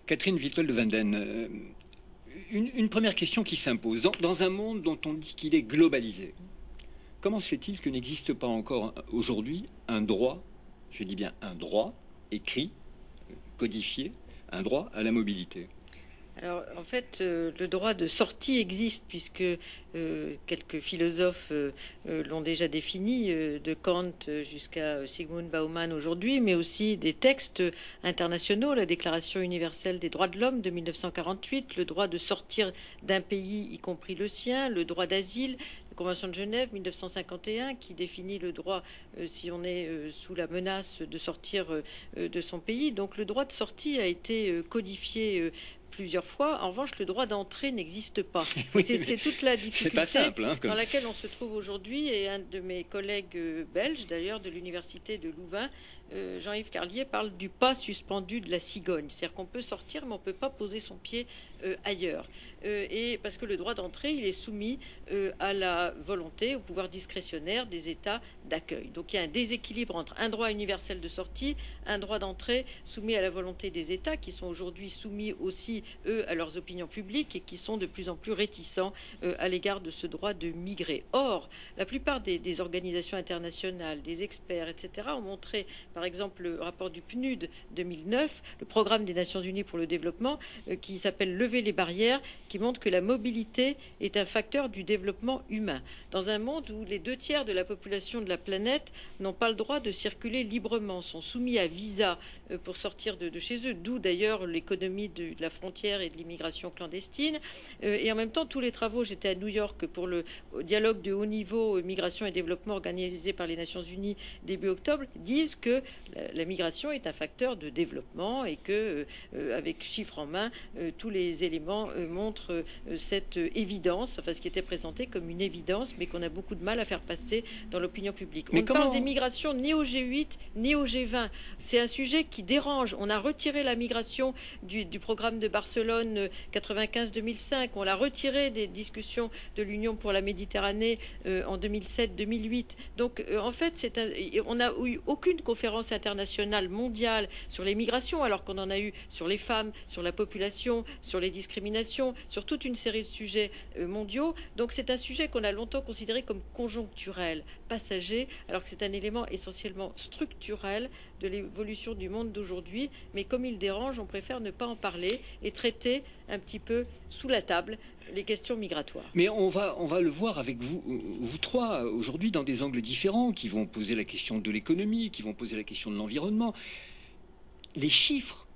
Catherine Wittel de Wenden, une première question qui s'impose. Dans un monde dont on dit qu'il est globalisé, comment se fait-il que n'existe pas encore aujourd'hui un droit, je dis bien un droit, écrit, codifié, un droit à la mobilité? Alors, en fait, le droit de sortie existe puisque quelques philosophes l'ont déjà défini, de Kant jusqu'à Zygmunt Bauman aujourd'hui, mais aussi des textes internationaux, la Déclaration universelle des droits de l'homme de 1948, le droit de sortir d'un pays, y compris le sien, le droit d'asile, la Convention de Genève 1951 qui définit le droit si on est sous la menace de sortir de son pays. Donc le droit de sortie a été codifié plusieurs fois. En revanche, le droit d'entrée n'existe pas. Oui, c'est toute la difficulté pas simple, hein, dans laquelle on se trouve aujourd'hui. Et un de mes collègues belges, d'ailleurs, de l'université de Louvain, Jean-Yves Carlier, parle du pas suspendu de la cigogne. C'est-à-dire qu'on peut sortir, mais on ne peut pas poser son pied ailleurs. Et parce que le droit d'entrée, il est soumis à la volonté, au pouvoir discrétionnaire des États d'accueil. Donc il y a un déséquilibre entre un droit universel de sortie, un droit d'entrée soumis à la volonté des États, qui sont aujourd'hui soumis aussi, eux, à leurs opinions publiques et qui sont de plus en plus réticents à l'égard de ce droit de migrer. Or, la plupart des organisations internationales, des experts, etc., ont montré, par exemple, le rapport du PNUD 2009, le Programme des Nations Unies pour le développement, qui s'appelle Lever les barrières, qui montre que la mobilité est un facteur du développement humain. Dans un monde où les 2/3 de la population de la planète n'ont pas le droit de circuler librement, sont soumis à visa pour sortir de chez eux, d'où d'ailleurs l'économie de la frontière et de l'immigration clandestine. Et en même temps, tous les travaux, j'étais à New York pour le dialogue de haut niveau migration et développement organisé par les Nations Unies début octobre, disent que la migration est un facteur de développement et que, avec chiffres en main, tous les éléments montrent cette évidence, enfin ce qui était présenté comme une évidence, mais qu'on a beaucoup de mal à faire passer dans l'opinion publique. On ne parle des migrations ni au G8 ni au G20. C'est un sujet qui dérange. On a retiré la migration du programme de Barcelone 95-2005. On l'a retiré des discussions de l'Union pour la Méditerranée en 2007-2008. Donc en fait, on n'a eu aucune conférence internationale mondiale sur les migrations, alors qu'on en a eu sur les femmes, sur la population, sur les discriminations, sur toute une série de sujets mondiaux. Donc c'est un sujet qu'on a longtemps considéré comme conjoncturel, passager, alors que c'est un élément essentiellement structurel de l'évolution du monde d'aujourd'hui. Mais comme il dérange, on préfère ne pas en parler et traiter un petit peu sous la table les questions migratoires. Mais on va le voir avec vous trois, aujourd'hui, dans des angles différents, qui vont poser la question de l'économie, qui vont poser la question de l'environnement. Les chiffres,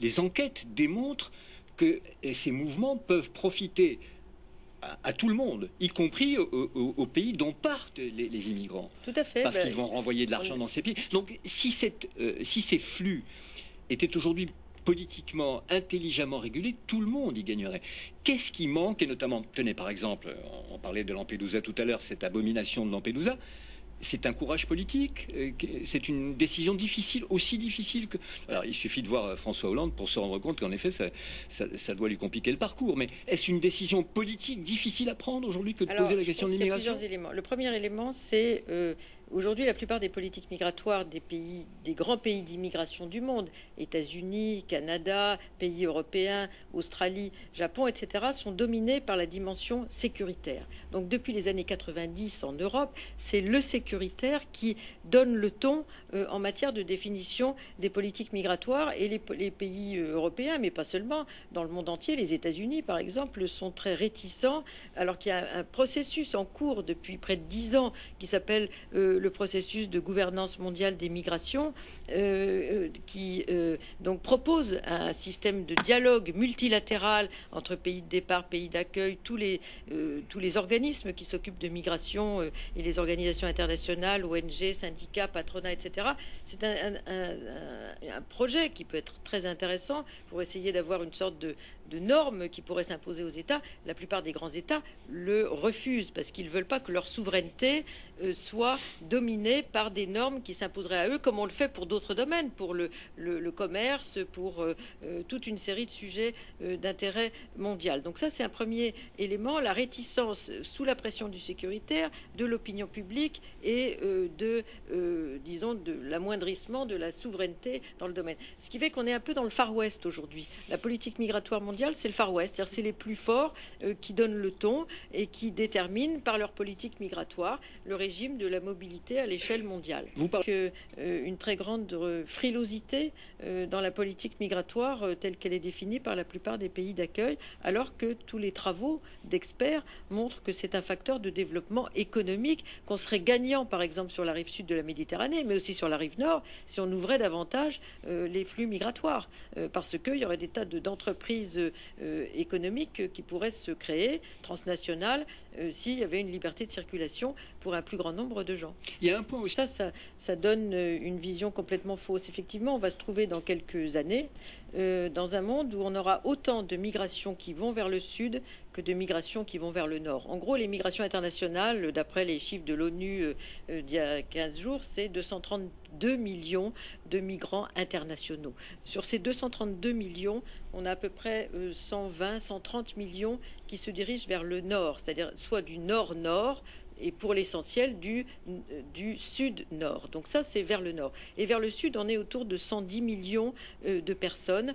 les enquêtes démontrent que ces mouvements peuvent profiter à tout le monde, y compris aux pays dont partent les immigrants. Tout à fait. Parce qu'ils vont renvoyer de l'argent dans ces pays. Donc si ces flux étaient aujourd'hui politiquement, intelligemment régulés, tout le monde y gagnerait. Qu'est-ce qui manque? Et notamment, tenez par exemple, on parlait de Lampedusa tout à l'heure, cette abomination de Lampedusa. C'est un courage politique, c'est une décision difficile, aussi difficile que... Alors, il suffit de voir François Hollande pour se rendre compte qu'en effet, ça doit lui compliquer le parcours. Mais est-ce une décision politique difficile à prendre aujourd'hui que de poser la question de l'immigration? Plusieurs éléments. Le premier élément, c'est aujourd'hui la plupart des politiques migratoires des grands pays d'immigration du monde, États-Unis, Canada, pays européens, Australie, Japon, etc., sont dominés par la dimension sécuritaire. Donc depuis les années 90 en Europe, c'est le sécuritaire qui donne le ton en matière de définition des politiques migratoires, et les pays européens, mais pas seulement, dans le monde entier, les États-Unis par exemple, sont très réticents, alors qu'il y a un processus en cours depuis près de 10 ans qui s'appelle le processus de gouvernance mondiale des migrations, qui donc propose un système de dialogue multilatéral entre pays de départ, pays d'accueil, tous les organismes qui s'occupent de migration et les organisations internationales, ONG, syndicats, patronat, etc. C'est un projet qui peut être très intéressant pour essayer d'avoir une sorte de normes qui pourraient s'imposer aux États. La plupart des grands États le refusent parce qu'ils ne veulent pas que leur souveraineté soit dominés par des normes qui s'imposeraient à eux, comme on le fait pour d'autres domaines, pour le commerce, pour toute une série de sujets d'intérêt mondial. Donc ça, c'est un premier élément, la réticence sous la pression du sécuritaire, de l'opinion publique et disons, de l'amoindrissement de la souveraineté dans le domaine. Ce qui fait qu'on est un peu dans le Far West aujourd'hui. La politique migratoire mondiale, c'est le Far West, c'est-à-dire c'est les plus forts qui donnent le ton et qui déterminent par leur politique migratoire le régime de la mobilité à l'échelle mondiale. Vous parlez une très grande frilosité dans la politique migratoire telle qu'elle est définie par la plupart des pays d'accueil, alors que tous les travaux d'experts montrent que c'est un facteur de développement économique, qu'on serait gagnant par exemple sur la rive sud de la Méditerranée, mais aussi sur la rive nord, si on ouvrait davantage les flux migratoires, parce qu'il y aurait des tas d'entreprises économiques qui pourraient se créer, transnationales, s'il y avait une liberté de circulation pour un plus grand nombre de gens. Il y a un point aussi. Ça donne une vision complètement fausse. Effectivement, on va se trouver dans quelques années dans un monde où on aura autant de migrations qui vont vers le sud que de migrations qui vont vers le nord. En gros, les migrations internationales, d'après les chiffres de l'ONU d'il y a 15 jours, c'est 232 millions de migrants internationaux. Sur ces 232 millions, on a à peu près 120, 130 millions qui se dirigent vers le nord, c'est-à-dire soit du nord-nord, et pour l'essentiel du sud-nord. Donc ça, c'est vers le nord. Et vers le sud, on est autour de 110 millions de personnes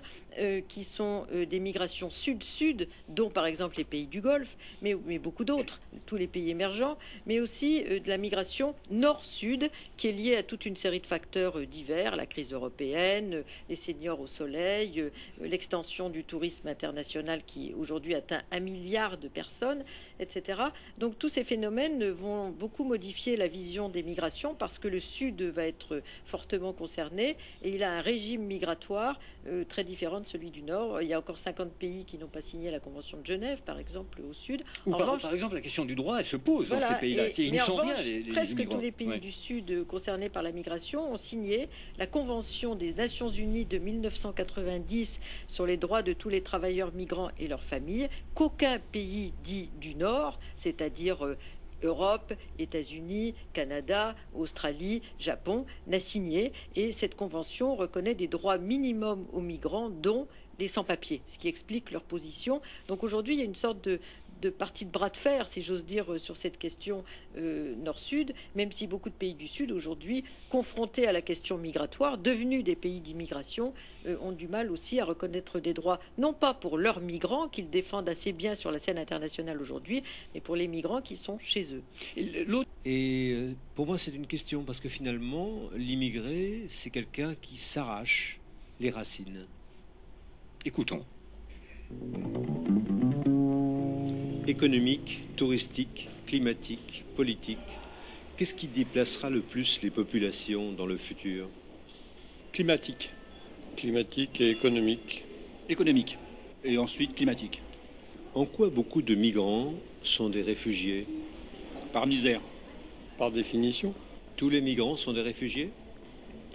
qui sont des migrations sud-sud, dont par exemple les pays du Golfe, mais beaucoup d'autres, tous les pays émergents, mais aussi de la migration nord-sud, qui est liée à toute une série de facteurs divers, la crise européenne, les seniors au soleil, l'extension du tourisme international qui aujourd'hui atteint 1 milliard de personnes, etc. Donc tous ces phénomènes vont beaucoup modifier la vision des migrations parce que le Sud va être fortement concerné et il a un régime migratoire très différent de celui du Nord. Il y a encore 50 pays qui n'ont pas signé la Convention de Genève, par exemple, au Sud. Par exemple, la question du droit, elle se pose dans ces pays-là. Ils y sont bien, les presque immigrants. tous les pays du Sud concernés par la migration ont signé la Convention des Nations Unies de 1990 sur les droits de tous les travailleurs migrants et leurs familles, qu'aucun pays dit du Nord, c'est-à-dire Europe, États-Unis, Canada, Australie, Japon, n'a signé. Et cette convention reconnaît des droits minimums aux migrants, dont les sans-papiers, ce qui explique leur position. Donc aujourd'hui, il y a une sorte de partie de bras de fer, si j'ose dire, sur cette question nord-sud, même si beaucoup de pays du Sud, aujourd'hui, confrontés à la question migratoire, devenus des pays d'immigration, ont du mal aussi à reconnaître des droits, non pas pour leurs migrants, qu'ils défendent assez bien sur la scène internationale aujourd'hui, mais pour les migrants qui sont chez eux. Et pour moi, c'est une question, parce que finalement, l'immigré, c'est quelqu'un qui s'arrache les racines. Écoutons. Économique, touristique, climatique, politique. Qu'est-ce qui déplacera le plus les populations dans le futur? Climatique. Climatique et économique. Économique. Et ensuite climatique. En quoi beaucoup de migrants sont des réfugiés? Par misère. Par définition. Tous les migrants sont des réfugiés?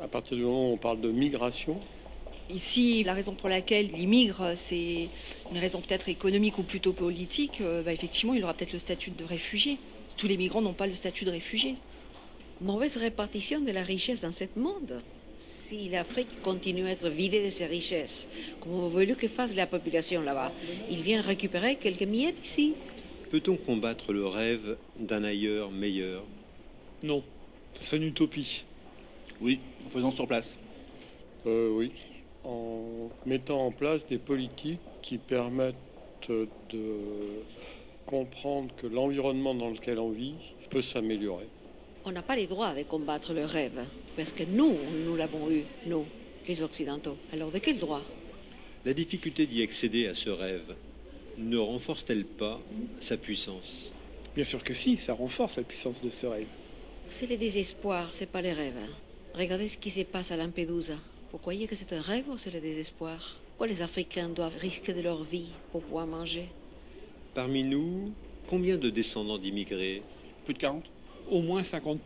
À partir du moment où on parle de migration. Ici, la raison pour laquelle il migre, c'est une raison peut-être économique ou plutôt politique. Effectivement, il aura peut-être le statut de réfugié. Tous les migrants n'ont pas le statut de réfugié. Mauvaise répartition de la richesse dans ce monde. Si l'Afrique continue à être vidée de ses richesses, comme on veut que fasse la population là-bas, ils viennent récupérer quelques miettes ici. Peut-on combattre le rêve d'un ailleurs meilleur? Non, ce serait une utopie. Oui, en faisant sur place. Oui, en mettant en place des politiques qui permettent de comprendre que l'environnement dans lequel on vit peut s'améliorer. On n'a pas le droit de combattre le rêve, parce que nous l'avons eu, nous, les Occidentaux. Alors de quel droit? La difficulté d'y accéder à ce rêve ne renforce-t-elle pas sa puissance? Bien sûr que si, ça renforce la puissance de ce rêve. C'est le désespoir, c'est pas les rêves. Regardez ce qui se passe à Lampedusa. Vous croyez que c'est un rêve ou c'est le désespoir? Pourquoi les Africains doivent risquer de leur vie pour pouvoir manger? Parmi nous, combien de descendants d'immigrés? Plus de 40? Au moins 50%.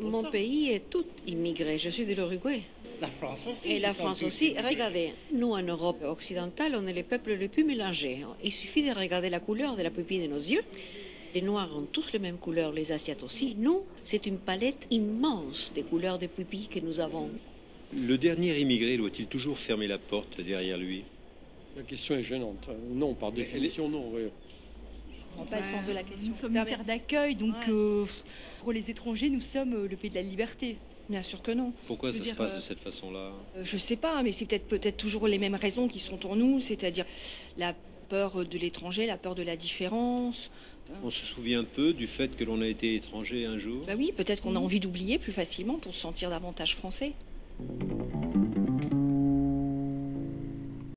Mon pays est tout immigré. Je suis de l'Uruguay. La France aussi. Et la France aussi. Regardez, nous en Europe occidentale, on est les peuples les plus mélangés. Il suffit de regarder la couleur de la pupille de nos yeux Les Noirs ont tous les mêmes couleurs, les Asiates aussi. Nous, c'est une palette immense des couleurs de pupilles que nous avons. Le dernier immigré doit-il toujours fermer la porte derrière lui? La question est gênante. Non, par définition, non. Oui. Je ne comprends pas le sens de la question. Nous sommes une terre d'accueil, donc pour les étrangers, nous sommes le pays de la liberté. Bien sûr que non. Pourquoi Je veux ça se dire, passe de cette façon-là? Je sais pas, mais c'est peut-être toujours les mêmes raisons qui sont en nous, c'est-à-dire la peur de l'étranger, la peur de la différence. On se souvient peu du fait que l'on a été étranger un jour? Bah oui, peut-être qu'on a envie d'oublier plus facilement pour se sentir davantage français.